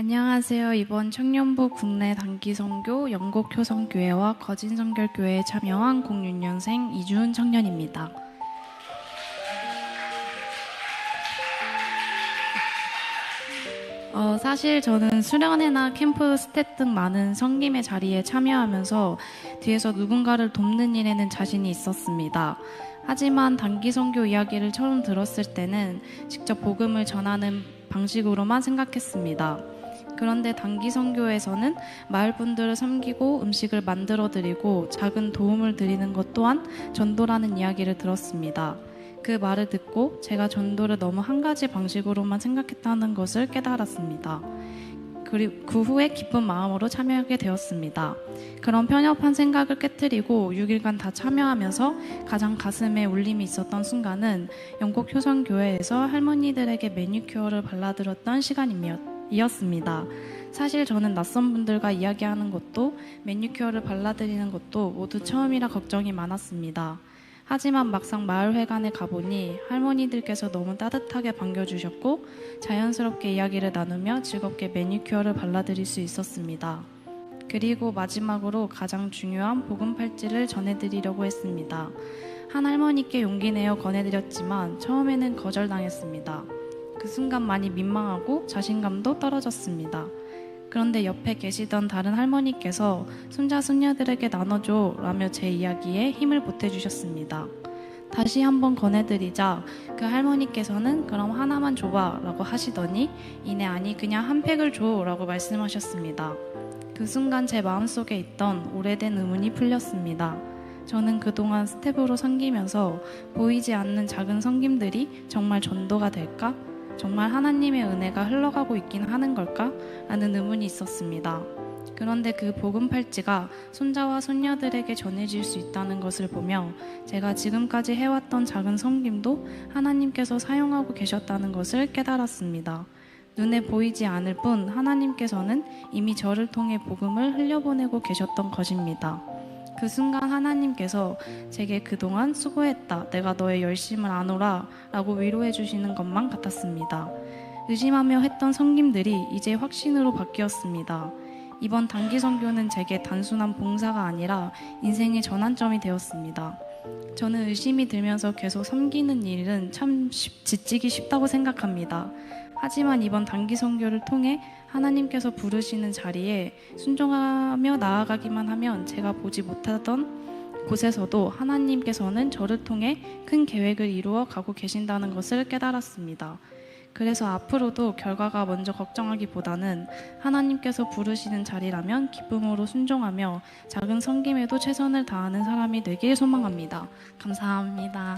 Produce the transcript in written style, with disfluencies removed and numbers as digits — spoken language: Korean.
안녕하세요. 이번 청년부 국내 단기선교 영국효성교회와 거진성결교회에 참여한 06년생 이주은 청년입니다. 사실 저는 수련회나 캠프 스텝 등 많은 섬김의 자리에 참여하면서 뒤에서 누군가를 돕는 일에는 자신이 있었습니다. 하지만 단기 선교 이야기를 처음 들었을 때는 직접 복음을 전하는 방식으로만 생각했습니다. 그런데 단기 선교에서는 마을 분들을 섬기고 음식을 만들어 드리고 작은 도움을 드리는 것 또한 전도라는 이야기를 들었습니다. 그 말을 듣고 제가 전도를 너무 한 가지 방식으로만 생각했다는 것을 깨달았습니다. 그리고 그 후에 기쁜 마음으로 참여하게 되었습니다. 그런 편협한 생각을 깨트리고 6일간 다 참여하면서 가장 가슴에 울림이 있었던 순간은 영국 효성교회에서 할머니들에게 매니큐어를 발라드렸던 시간이었습니다. 사실 저는 낯선 분들과 이야기하는 것도 매니큐어를 발라드리는 것도 모두 처음이라 걱정이 많았습니다. 하지만 막상 마을회관에 가보니 할머니들께서 너무 따뜻하게 반겨주셨고 자연스럽게 이야기를 나누며 즐겁게 매니큐어를 발라드릴 수 있었습니다. 그리고 마지막으로 가장 중요한 복음 팔찌를 전해드리려고 했습니다. 한 할머니께 용기 내어 권해드렸지만 처음에는 거절당했습니다. 그 순간 많이 민망하고 자신감도 떨어졌습니다. 그런데 옆에 계시던 다른 할머니께서 손자 손녀들에게 나눠줘 라며 제 이야기에 힘을 보태주셨습니다. 다시 한번 권해드리자 그 할머니께서는 그럼 하나만 줘봐 라고 하시더니 이내 아니 그냥 한 팩을 줘 라고 말씀하셨습니다. 그 순간 제 마음속에 있던 오래된 의문이 풀렸습니다. 저는 그동안 스텝으로 섬기면서 보이지 않는 작은 섬김들이 정말 전도가 될까? 정말 하나님의 은혜가 흘러가고 있긴 하는 걸까? 라는 의문이 있었습니다. 그런데 그 복음 팔찌가 손자와 손녀들에게 전해질 수 있다는 것을 보며 제가 지금까지 해왔던 작은 섬김도 하나님께서 사용하고 계셨다는 것을 깨달았습니다. 눈에 보이지 않을 뿐 하나님께서는 이미 저를 통해 복음을 흘려보내고 계셨던 것입니다. 그 순간 하나님께서 제게 그동안 수고했다. 내가 너의 열심을 아노라 라고 위로해 주시는 것만 같았습니다. 의심하며 했던 섬김들이 이제 확신으로 바뀌었습니다. 이번 단기 선교는 제게 단순한 봉사가 아니라 인생의 전환점이 되었습니다. 저는 의심이 들면서 계속 섬기는 일은 참 지치기 쉽다고 생각합니다. 하지만 이번 단기 선교를 통해 하나님께서 부르시는 자리에 순종하며 나아가기만 하면 제가 보지 못하던 곳에서도 하나님께서는 저를 통해 큰 계획을 이루어 가고 계신다는 것을 깨달았습니다. 그래서 앞으로도 결과가 먼저 걱정하기보다는 하나님께서 부르시는 자리라면 기쁨으로 순종하며 작은 섬김에도 최선을 다하는 사람이 되길 소망합니다. 감사합니다.